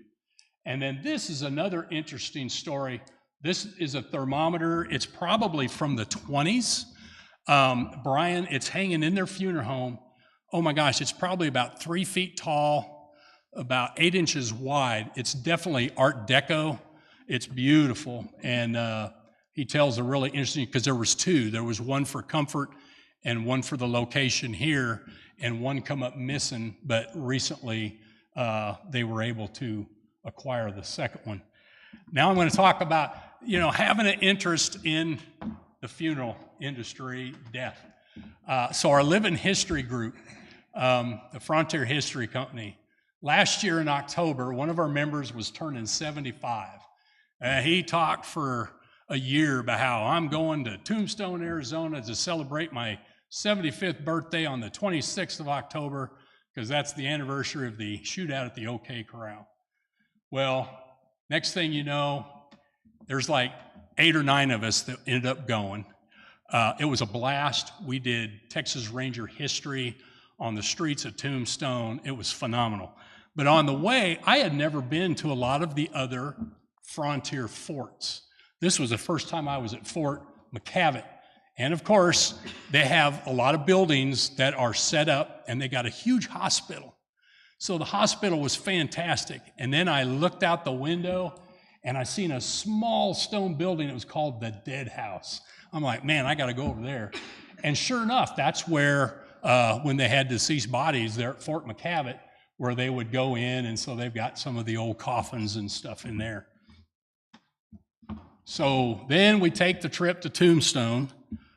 And then this is another interesting story. This is a thermometer. It's probably from the 20s. Brian, it's hanging in their funeral home. Oh my gosh, it's probably about 3 feet tall, about 8 inches wide. It's definitely Art Deco. It's beautiful. And he tells a really interesting, because there was 2. There was one for comfort and one for the location here, and one come up missing, but recently they were able to acquire the second one. Now I'm going to talk about, having an interest in the funeral industry, death. So our Living History group, the Frontier History Company, last year in October, one of our members was turning 75. He talked for a year about how I'm going to Tombstone, Arizona to celebrate my 75th birthday on the 26th of October, because that's the anniversary of the shootout at the OK Corral. Well, next thing you know, there's like 8 or 9 of us that ended up going. It was a blast. We did Texas Ranger history on the streets of Tombstone. It was phenomenal. But on the way, I had never been to a lot of the other Frontier forts. This was the first time I was at Fort McCavitt. And of course, they have a lot of buildings that are set up, and they got a huge hospital. So the hospital was fantastic. And then I looked out the window, and I seen a small stone building that was called the Dead House. I'm like, man, I got to go over there. And sure enough, that's where, when they had deceased bodies there at Fort McCavitt, where they would go in, and so they've got some of the old coffins and stuff in there. So then we take the trip to Tombstone.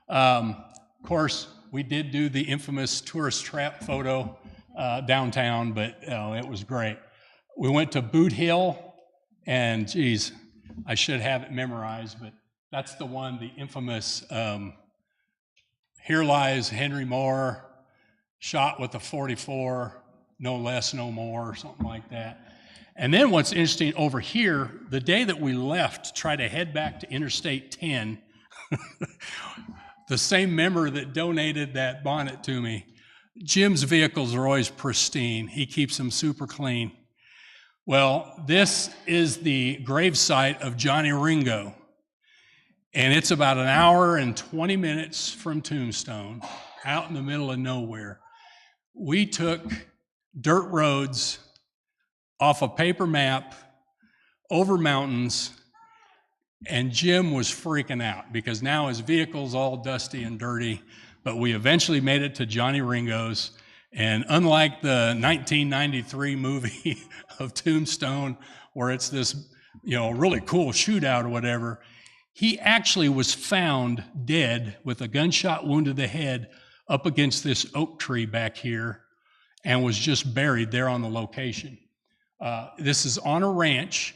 Of course, we did do the infamous tourist trap photo downtown, but it was great. We went to Boot Hill, and geez, I should have it memorized, but that's the one, the infamous "Here lies Henry Moore, shot with a .44, no less, no more," or something like that. And then what's interesting over here, the day that we left to try to head back to Interstate 10, the same member that donated that bonnet to me, Jim's vehicles are always pristine. He keeps them super clean. Well, this is the gravesite of Johnny Ringo, and it's about an hour and 20 minutes from Tombstone, out in the middle of nowhere. We took dirt roads off a paper map, over mountains, and Jim was freaking out because now his vehicle's all dusty and dirty, but we eventually made it to Johnny Ringo's, and unlike the 1993 movie of Tombstone, where it's this, really cool shootout or whatever, he actually was found dead with a gunshot wound to the head up against this oak tree back here, and was just buried there on the location. This is on a ranch,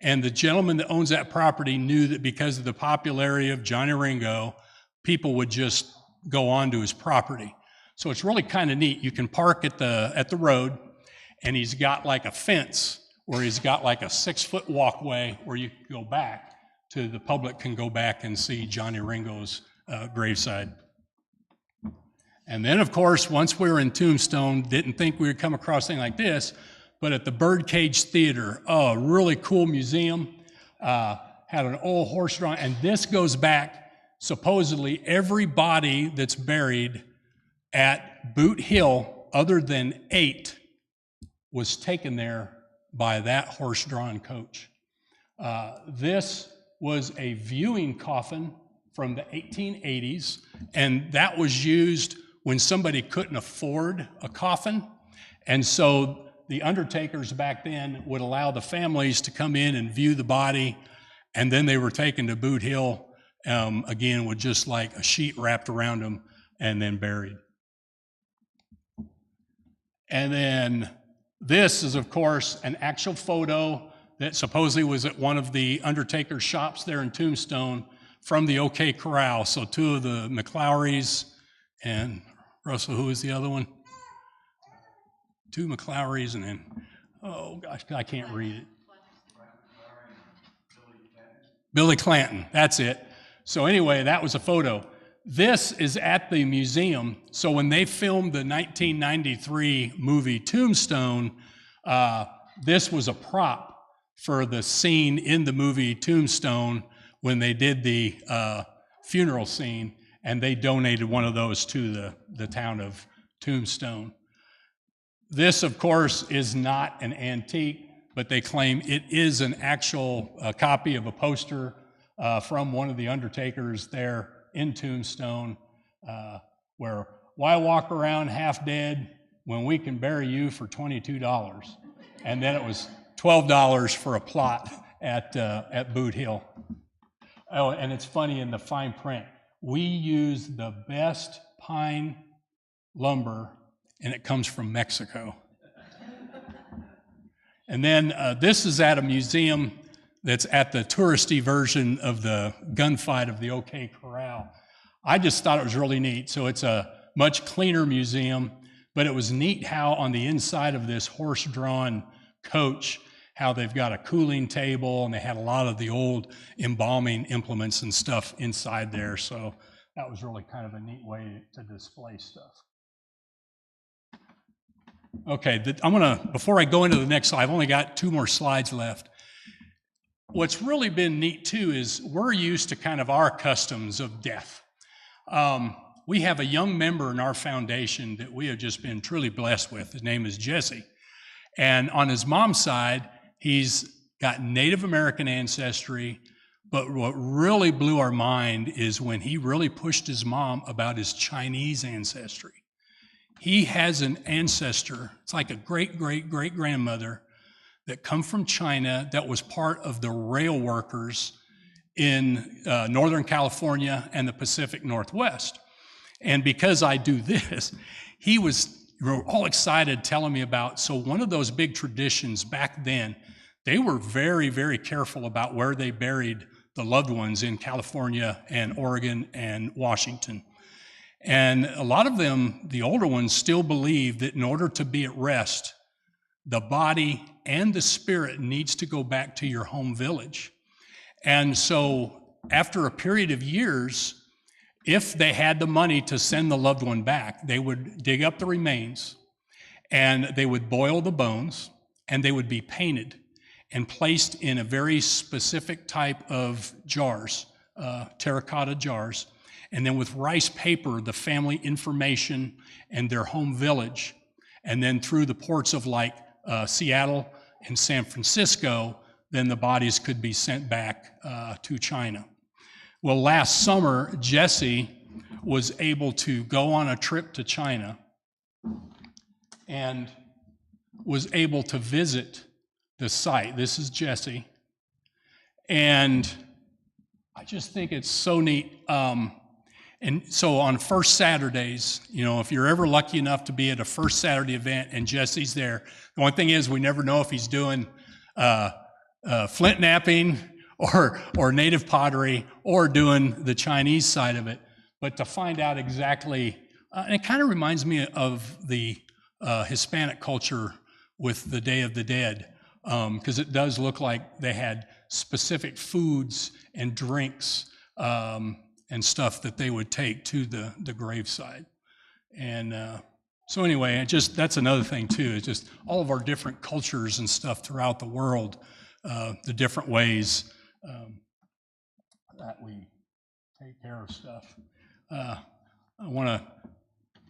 and the gentleman that owns that property knew that because of the popularity of Johnny Ringo, people would just go onto his property. So it's really kind of neat. You can park at the road, and he's got like a fence where he's got like a 6-foot walkway where you can go back to, the public can go back and see Johnny Ringo's graveside. And then, of course, once we were in Tombstone, didn't think we would come across anything like this, but at the Birdcage Theater, a really cool museum, had an old horse-drawn, and this goes back, supposedly, every body that's buried at Boot Hill, other than 8, was taken there by that horse-drawn coach. This was a viewing coffin from the 1880s, and that was used when somebody couldn't afford a coffin. And so the undertakers back then would allow the families to come in and view the body, and then they were taken to Boot Hill, again, with just like a sheet wrapped around them and then buried. And then this is, of course, an actual photo that supposedly was at one of the undertaker's shops there in Tombstone from the OK Corral. So two of the McLowrys and Russell, who is the other one? Two McLowrys and then, oh gosh, I can't read it. Billy Clanton, that's it. So anyway, that was a photo. This is at the museum. So when they filmed the 1993 movie Tombstone, this was a prop for the scene in the movie Tombstone when they did the funeral scene, and they donated one of those to the town of Tombstone. This, of course, is not an antique, but they claim it is an actual copy of a poster from one of the undertakers there in Tombstone, where, why walk around half dead when we can bury you for $22? And then it was $12 for a plot at Boot Hill. Oh, and it's funny in the fine print, we use the best pine lumber, and it comes from Mexico. And then this is at a museum that's at the touristy version of the gunfight of the OK Corral. I just thought it was really neat. So it's a much cleaner museum, but it was neat how on the inside of this horse-drawn coach, how they've got a cooling table, and they had a lot of the old embalming implements and stuff inside there. So that was really kind of a neat way to display stuff. Okay, before I go into the next slide, I've only got 2 more slides left. What's really been neat too is we're used to kind of our customs of death. We have a young member in our foundation that we have just been truly blessed with. His name is Jesse. And on his mom's side, he's got Native American ancestry, but what really blew our mind is when he really pushed his mom about his Chinese ancestry. He has an ancestor, it's like a great-great-great-grandmother that come from China that was part of the rail workers in Northern California and the Pacific Northwest. And because I do this, we were all excited telling me about, so one of those big traditions back then, they were very, very careful about where they buried the loved ones in California and Oregon and Washington. And a lot of them, the older ones, still believe that in order to be at rest, the body and the spirit needs to go back to your home village. And so after a period of years, if they had the money to send the loved one back, they would dig up the remains and they would boil the bones and they would be painted and placed in a very specific type of jars, terracotta jars. And then with rice paper, the family information and their home village. And then through the ports of like Seattle and San Francisco, then the bodies could be sent back to China. Well, last summer, Jesse was able to go on a trip to China and was able to visit the site. This is Jesse. And I just think it's so neat. And so on first Saturdays, you know, if you're ever lucky enough to be at a first Saturday event and Jesse's there, the one thing is we never know if he's doing flint knapping or native pottery or doing the Chinese side of it. But to find out exactly, and it kind of reminds me of the Hispanic culture with the Day of the Dead, because it does look like they had specific foods and drinks and stuff that they would take to the graveside. And so anyway, that's another thing too. It's just all of our different cultures and stuff throughout the world, the different ways that we take care of stuff. I want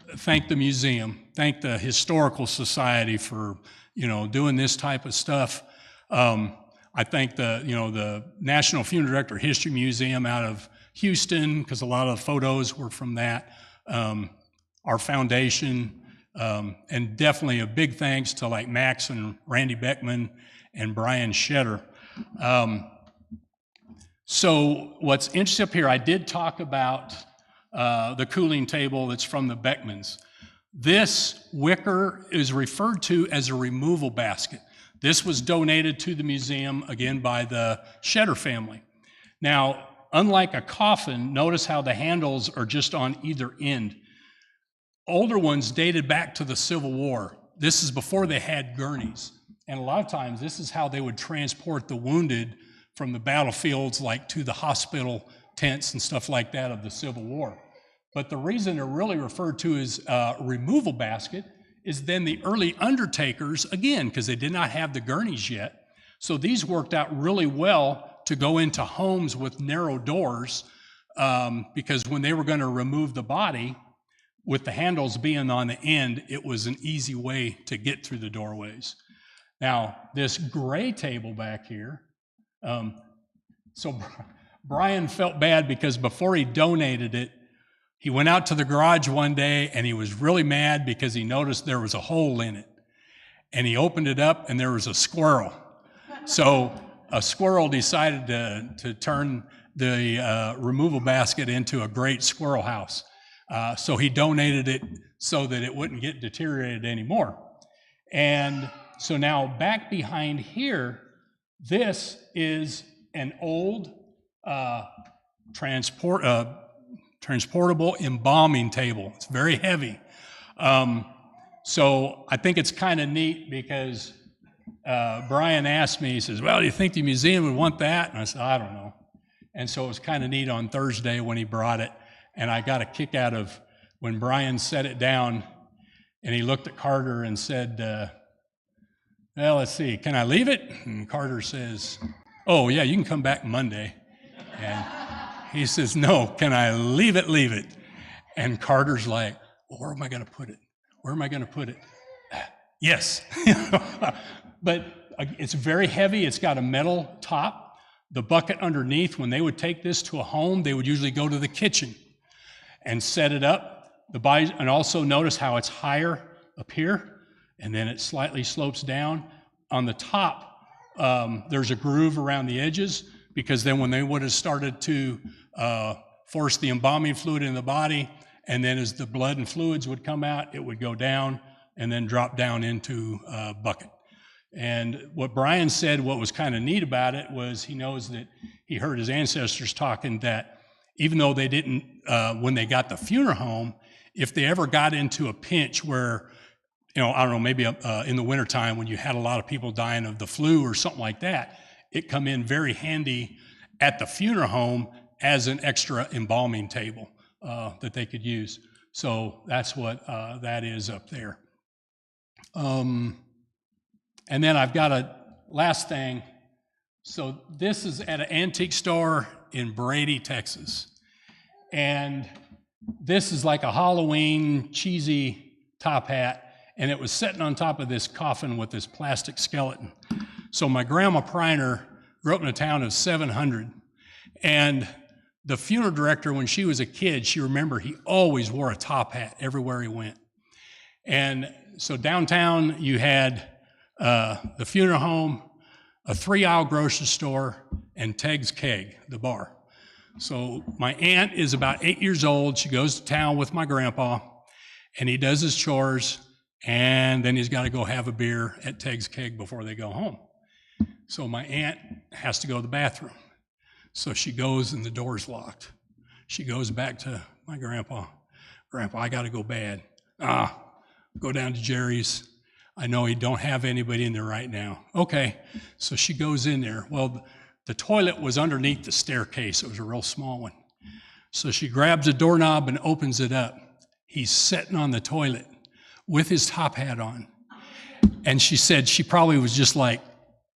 to thank the museum, thank the Historical Society for, you know, doing this type of stuff. I thank the National Funeral Director History Museum out of Houston, because a lot of the photos were from that, our foundation, and definitely a big thanks to like Max and Randy Beckman and Brian Shetter. So what's interesting up here, I did talk about the cooling table that's from the Beckmans. This wicker is referred to as a removal basket. This was donated to the museum, again, by the Shetter family. Now, unlike a coffin, notice how the handles are just on either end. Older ones dated back to the Civil War. This is before they had gurneys. And a lot of times, this is how they would transport the wounded from the battlefields, like to the hospital tents and stuff like that of the Civil War. But the reason they're really referred to as a removal basket is then the early undertakers, again, because they did not have the gurneys yet. So these worked out really well to go into homes with narrow doors, because when they were going to remove the body, with the handles being on the end, it was an easy way to get through the doorways. Now, this gray table back here, so Brian felt bad because before he donated it, he went out to the garage one day and he was really mad because he noticed there was a hole in it. And he opened it up and there was a squirrel. So a squirrel decided to turn the removal basket into a great squirrel house. So he donated it so that it wouldn't get deteriorated anymore. And so now back behind here, this is an old transportable embalming table. It's very heavy. So I think it's kind of neat because Brian asked me, he says, well, do you think the museum would want that? And I said, I don't know. And so it was kind of neat on Thursday when he brought it. And I got a kick out of when Brian set it down and he looked at Carter and said, well, let's see, can I leave it? And Carter says, oh, yeah, you can come back Monday. And he says, no, can I leave it? Leave it. And Carter's like, well, where am I going to put it? Where am I going to put it? Yes. But it's very heavy. It's got a metal top. The bucket underneath, when they would take this to a home, they would usually go to the kitchen and set it up. And also notice how it's higher up here, and then it slightly slopes down. On the top, there's a groove around the edges, because then when they would have started to force the embalming fluid in the body, and then as the blood and fluids would come out, it would go down and then drop down into a bucket. And what Brian said, what was kind of neat about it, was he knows that he heard his ancestors talking that even though they didn't, when they got the funeral home, if they ever got into a pinch where, you know, I don't know, maybe in the wintertime when you had a lot of people dying of the flu or something like that, it come in very handy at the funeral home as an extra embalming table that they could use. So that's what that is up there. And then I've got a last thing. So this is at an antique store in Brady, Texas. And this is like a Halloween cheesy top hat. And it was sitting on top of this coffin with this plastic skeleton. So my grandma Priner grew up in a town of 700. And the funeral director, when she was a kid, she remembered he always wore a top hat everywhere he went. And so downtown you had the funeral home, a 3-aisle grocery store, and Teg's Keg, the bar. So my aunt is about 8 years old. She goes to town with my grandpa, and he does his chores, and then he's got to go have a beer at Teg's Keg before they go home. So my aunt has to go to the bathroom. So she goes, and the door's locked. She goes back to my grandpa. Grandpa, I got to go bad. Go down to Jerry's. I know he don't have anybody in there right now. Okay, so she goes in there. Well, the toilet was underneath the staircase. It was a real small one. So she grabs a doorknob and opens it up. He's sitting on the toilet with his top hat on. And she said she probably was just like,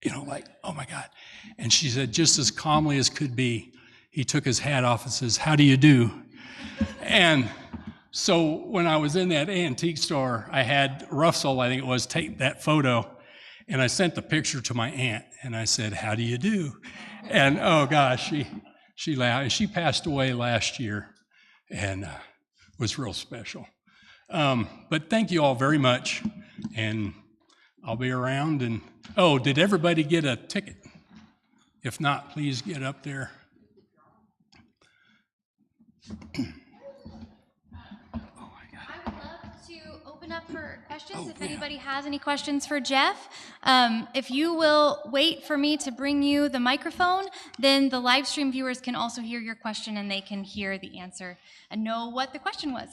you know, like, oh my God. And she said, just as calmly as could be, he took his hat off and says, how do you do? And so when I was in that antique store, I had Russell, I think it was, take that photo, and I sent the picture to my aunt, and I said, how do you do? And oh gosh, She passed away last year, and was real special. But thank you all very much, and I'll be around. And oh, did everybody get a ticket? If not, please get up there. Up for questions if anybody has any questions for Jeff. If you will wait for me to bring you the microphone, then the live stream viewers can also hear your question and they can hear the answer and know what the question was.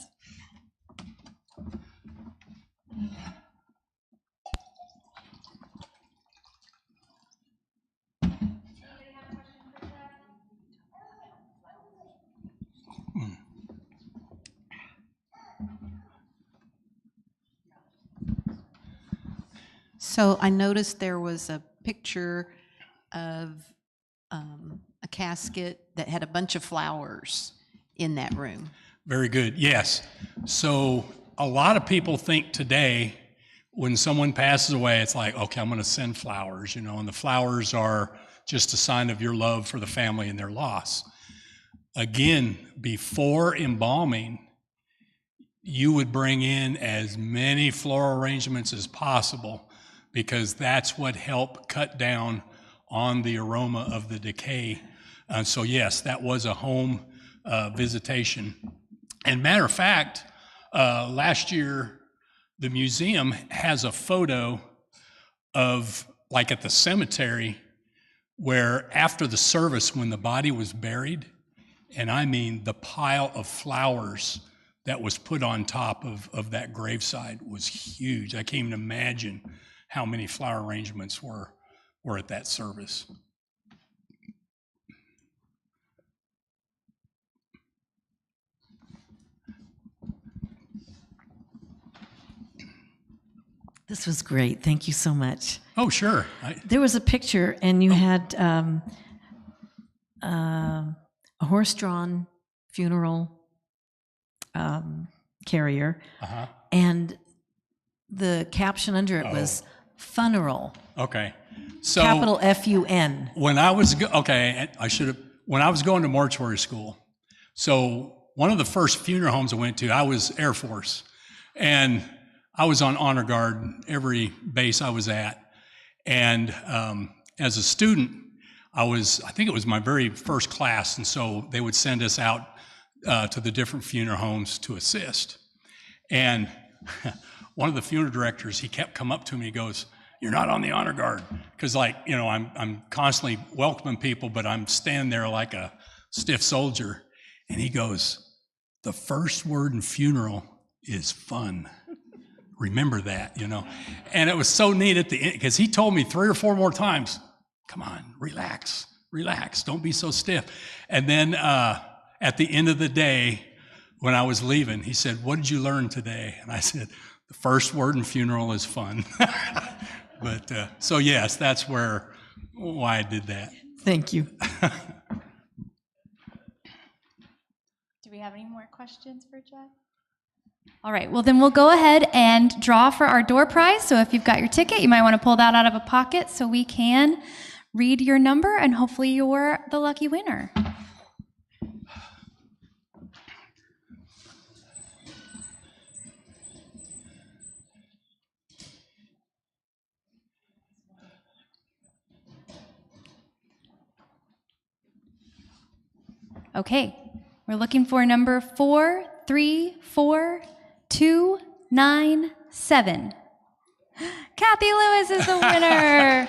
So I noticed there was a picture of a casket that had a bunch of flowers in that room. Very good. Yes. So a lot of people think today when someone passes away, it's like, okay, I'm going to send flowers, you know, and the flowers are just a sign of your love for the family and their loss. Again, before embalming, you would bring in as many floral arrangements as possible, because that's what helped cut down on the aroma of the decay. So yes, that was a home visitation. And matter of fact, last year, the museum has a photo of, like at the cemetery, where after the service, when the body was buried, and I mean the pile of flowers that was put on top of that graveside was huge. I can't even imagine how many flower arrangements were at that service. This was great. Thank you so much. Oh, sure. There was a picture, and you had a horse-drawn funeral carrier, and the caption under it was "funeral." Okay. So capital F-U-N. When I was when I was going to mortuary school, so one of the first funeral homes I went to, I was Air Force, and I was on honor guard every base I was at. And as a student, I think it was my very first class, and so they would send us out to the different funeral homes to assist. And one of the funeral directors, he kept coming up to me, he goes, "You're not on the honor guard." Because, like, you know, I'm constantly welcoming people, but I'm standing there like a stiff soldier. And he goes, "The first word in funeral is fun. Remember that," you know. And it was so neat at the end, because he told me 3 or 4 more times, "Come on, relax, don't be so stiff." And then at the end of the day, when I was leaving, he said, "What did you learn today?" And I said, "The first word in funeral is fun." But so yes, that's why I did that. Thank you. Do we have any more questions for Jeff? All right, well then we'll go ahead and draw for our door prize. So if you've got your ticket, you might want to pull that out of a pocket so we can read your number, and hopefully you're the lucky winner. Okay, we're looking for number 434297. Kathy Lewis is the winner.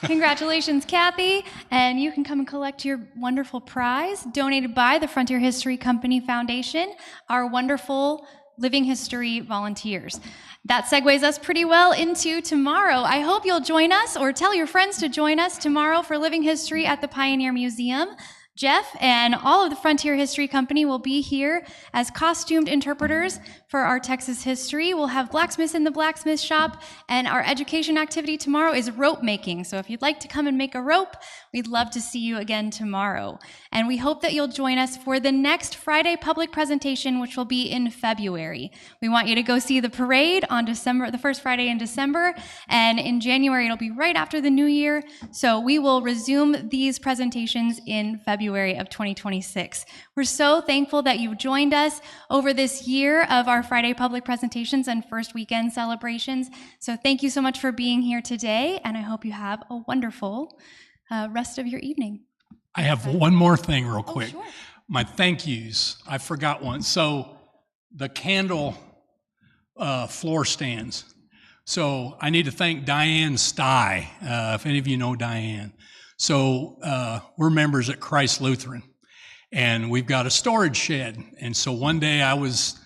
Congratulations, Kathy. And you can come and collect your wonderful prize donated by the Frontier History Company Foundation, our wonderful living history volunteers. That segues us pretty well into tomorrow. I hope you'll join us, or tell your friends to join us tomorrow for Living History at the Pioneer Museum. Jeff and all of the Frontier History Company will be here as costumed interpreters for our Texas history. We'll have blacksmiths in the blacksmith shop, and our education activity tomorrow is rope making. So if you'd like to come and make a rope, we'd love to see you again tomorrow. And we hope that you'll join us for the next Friday public presentation, which will be in February. We want you to go see the parade on the first Friday in December, and in January it'll be right after the new year. So we will resume these presentations in February February of 2026. We're so thankful that you joined us over this year of our Friday public presentations and first weekend celebrations. So thank you so much for being here today, and I hope you have a wonderful rest of your evening. I have one more thing real quick. Sure. My thank yous. I forgot one. So the candle floor stands. So I need to thank Diane Stye, if any of you know Diane. So we're members at Christ Lutheran, and we've got a storage shed. And so one day I was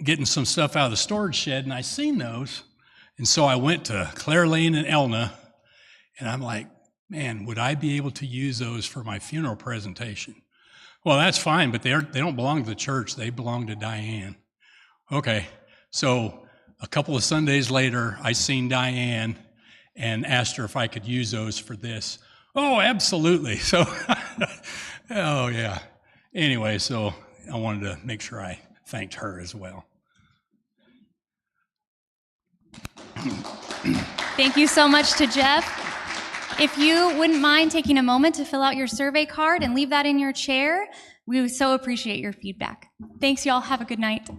getting some stuff out of the storage shed, and I seen those. And so I went to Claire Lane and Elna, and I'm like, man, would I be able to use those for my funeral presentation? Well, that's fine, but they don't belong to the church. They belong to Diane. Okay, so a couple of Sundays later, I seen Diane and asked her if I could use those for this. Oh, absolutely. So, oh yeah. Anyway, so I wanted to make sure I thanked her as well. Thank you so much to Jeff. If you wouldn't mind taking a moment to fill out your survey card and leave that in your chair, we would so appreciate your feedback. Thanks, y'all. Have a good night.